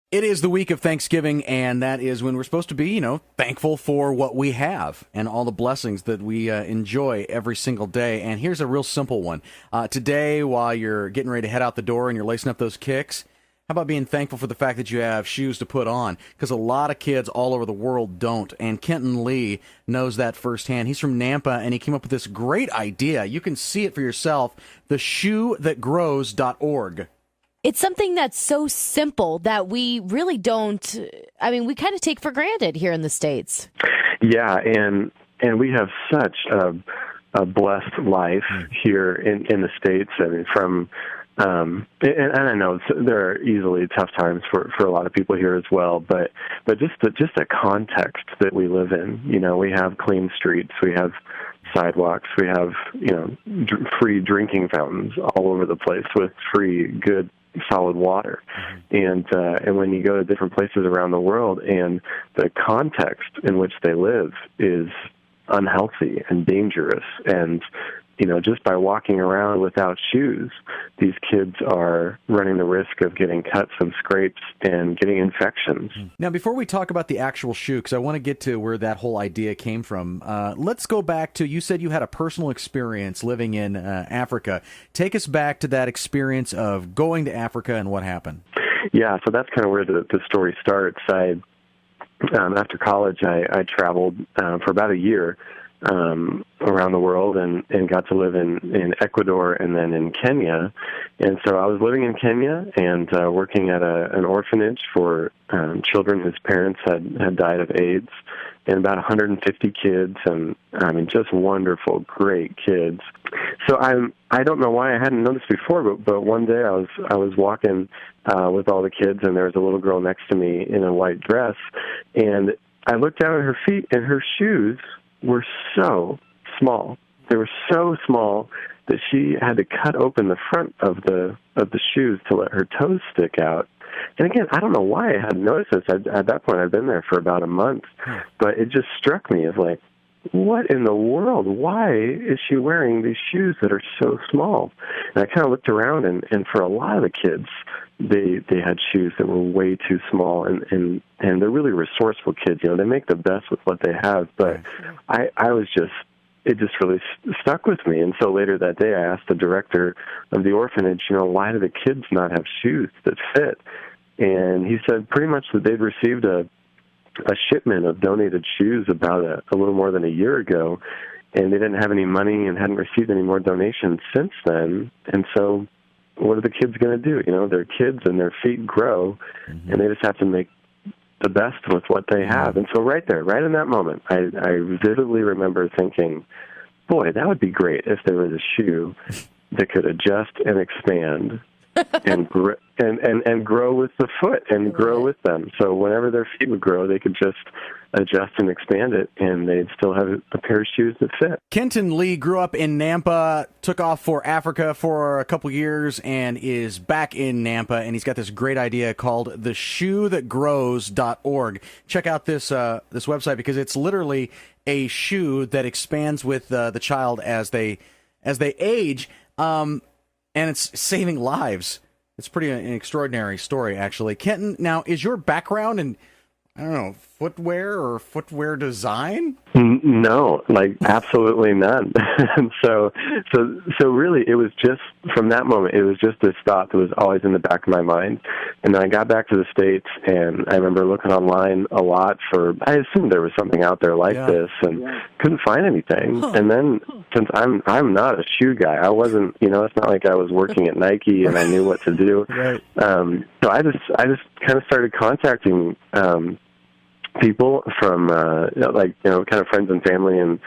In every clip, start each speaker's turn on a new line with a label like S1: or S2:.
S1: It is the week of Thanksgiving, and that is when we're supposed to be, thankful for what we have and all the blessings that we enjoy every single day. And here's a real simple one. Today, while you're getting ready to head out the door and you're lacing up those kicks, how about being thankful for the fact that you have shoes to put on? Because a lot of kids all over the world don't. And Kenton Lee knows that firsthand. He's from Nampa, and he came up with this great idea. You can see it for yourself, the shoethatgrows.org.
S2: It's something that's so simple that we really don't, we kind of take for granted here in the States.
S3: Yeah, and we have such a blessed life here in the States. I mean, and I know there are easily tough times for a lot of people here as well, but just the context that we live in. We have clean streets, we have sidewalks, we have free drinking fountains all over the place with free, good, solid water. And when you go to different places around the world and the context in which they live is unhealthy and dangerous, and just by walking around without shoes, these kids are running the risk of getting cuts and scrapes and getting infections.
S1: Now, before we talk about the actual shoe, because I want to get to where that whole idea came from, let's go back to, you said you had a personal experience living in Africa. Take us back to that experience of going to Africa and what happened.
S3: Yeah, so that's kind of where the story starts. After college, I traveled for about a year around the world and got to live in Ecuador and then in Kenya. And so I was living in Kenya and working at an orphanage for children whose parents had died of AIDS, and about 150 kids, and just wonderful, great kids. So I don't know why I hadn't noticed before, but one day I was walking with all the kids, and there was a little girl next to me in a white dress, and I looked down at her feet, and her shoes were so small. They were so small that she had to cut open the front of the shoes to let her toes stick out. And again, I don't know why I hadn't noticed this. At that point, I'd been there for about a month, but it just struck me as like, what in the world? Why is she wearing these shoes that are so small? And I kind of looked around, and for a lot of the kids, they had shoes that were way too small, and they're really resourceful kids. They make the best with what they have. But it just really stuck with me. And so later that day, I asked the director of the orphanage, why do the kids not have shoes that fit? And he said pretty much that they'd received a shipment of donated shoes about a little more than a year ago, and they didn't have any money and hadn't received any more donations since then. And so what are the kids going to do? They're kids and their feet grow, and they just have to make the best with what they have. And so right there, right in that moment, I vividly remember thinking, boy, that would be great if there was a shoe that could adjust and expand and grow with the foot and grow with them. So whenever their feet would grow, they could just adjust and expand it, and they'd still have a pair of shoes that fit.
S1: Kenton Lee grew up in Nampa, took off for Africa for a couple years, and is back in Nampa, and he's got this great idea called the shoethatgrows.org. Check out this website, because it's literally a shoe that expands with the child as they age, and it's saving lives. It's pretty an extraordinary story, actually. Kenton, now, is your background in, I don't know, footwear or footwear design?
S3: No, absolutely none. And so really, it was just, from that moment, it was just this thought that was always in the back of my mind. And then I got back to the States, and I remember looking online a lot I assumed there was something out there like this, and couldn't find anything. And then, since I'm not a shoe guy, I wasn't, it's not like I was working at Nike and I knew what to do.
S1: Right.
S3: So I just kind of started contacting people from kind of friends and family and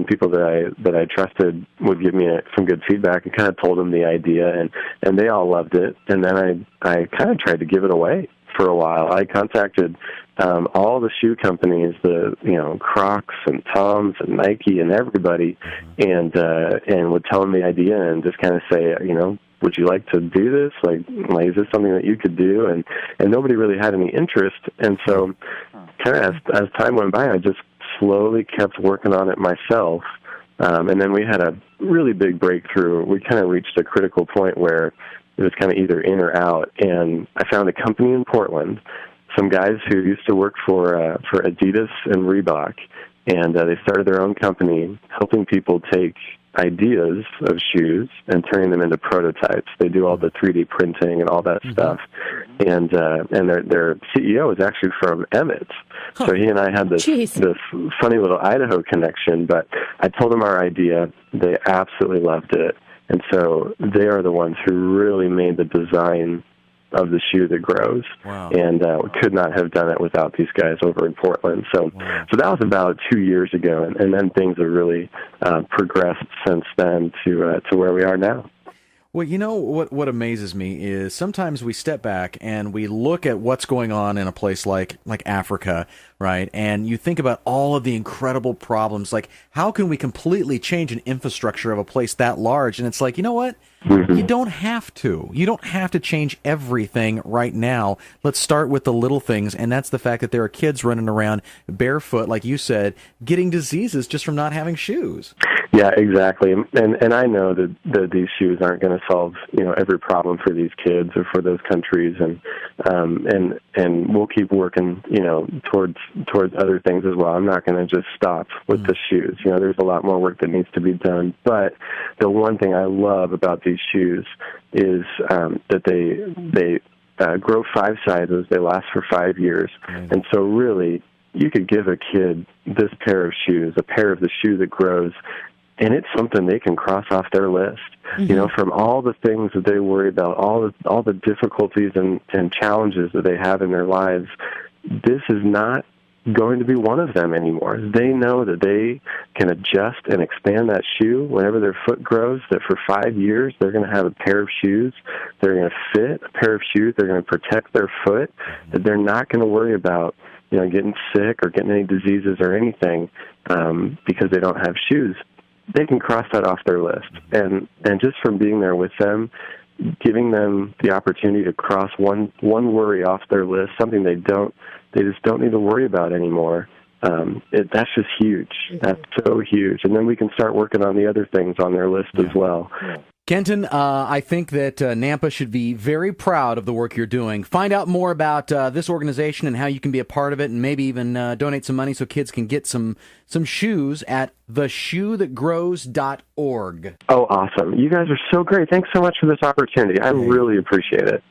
S3: people that I trusted would give me some good feedback, and kind of told them the idea, and they all loved it. And then I kind of tried to give it away for a while. I contacted all the shoe companies, the Crocs and Toms and Nike and everybody, and would tell them the idea and just kind of say, would you like to do this? Like, is this something that you could do? And nobody really had any interest. And so kind of as time went by, I just slowly kept working on it myself. And then we had a really big breakthrough. We kind of reached a critical point where it was kind of either in or out. And I found a company in Portland some guys who used to work for Adidas and Reebok, and they started their own company helping people take ideas of shoes and turning them into prototypes. They do all the 3D printing and all that stuff. And their CEO is actually from Emmett's. So he and I had this funny little Idaho connection, but I told them our idea. They absolutely loved it. And so they are the ones who really made the design of the shoe that grows.
S1: Wow.
S3: And could not have done it without these guys over in Portland. So that was about 2 years ago, and then things have really progressed since then to where we are now.
S1: Well, you know what amazes me is sometimes we step back and we look at what's going on in a place like Africa, right? And you think about all of the incredible problems, like how can we completely change an infrastructure of a place that large? And it's like, you know what? You don't have to. You don't have to change everything right now. Let's start with the little things, and that's the fact that there are kids running around barefoot, like you said, getting diseases just from not having shoes.
S3: Yeah, exactly. And I know that these shoes aren't going to solve, every problem for these kids or for those countries, and we'll keep working, towards other things as well. I'm not going to just stop with the shoes. There's a lot more work that needs to be done. But the one thing I love about these shoes is that they grow 5 sizes. They last for 5 years, and so really, you could give a kid this pair of shoes, a pair of the shoe that grows, and it's something they can cross off their list. From all the things that they worry about, all the difficulties and challenges that they have in their lives, this is not going to be one of them anymore. They know that they can adjust and expand that shoe whenever their foot grows, that for 5 years they're going to have a pair of shoes. They're going to fit a pair of shoes. They're going to protect their foot, that they're not going to worry about getting sick or getting any diseases or anything because they don't have shoes. They can cross that off their list. And just from being there with them, giving them the opportunity to cross one worry off their list, something they just don't need to worry about anymore. That's just huge. That's so huge. And then we can start working on the other things on their list as well.
S1: Kenton, I think that Nampa should be very proud of the work you're doing. Find out more about this organization and how you can be a part of it, and maybe even donate some money so kids can get some shoes at theshoethatgrows.org.
S3: Oh, awesome. You guys are so great. Thanks so much for this opportunity. I really appreciate it.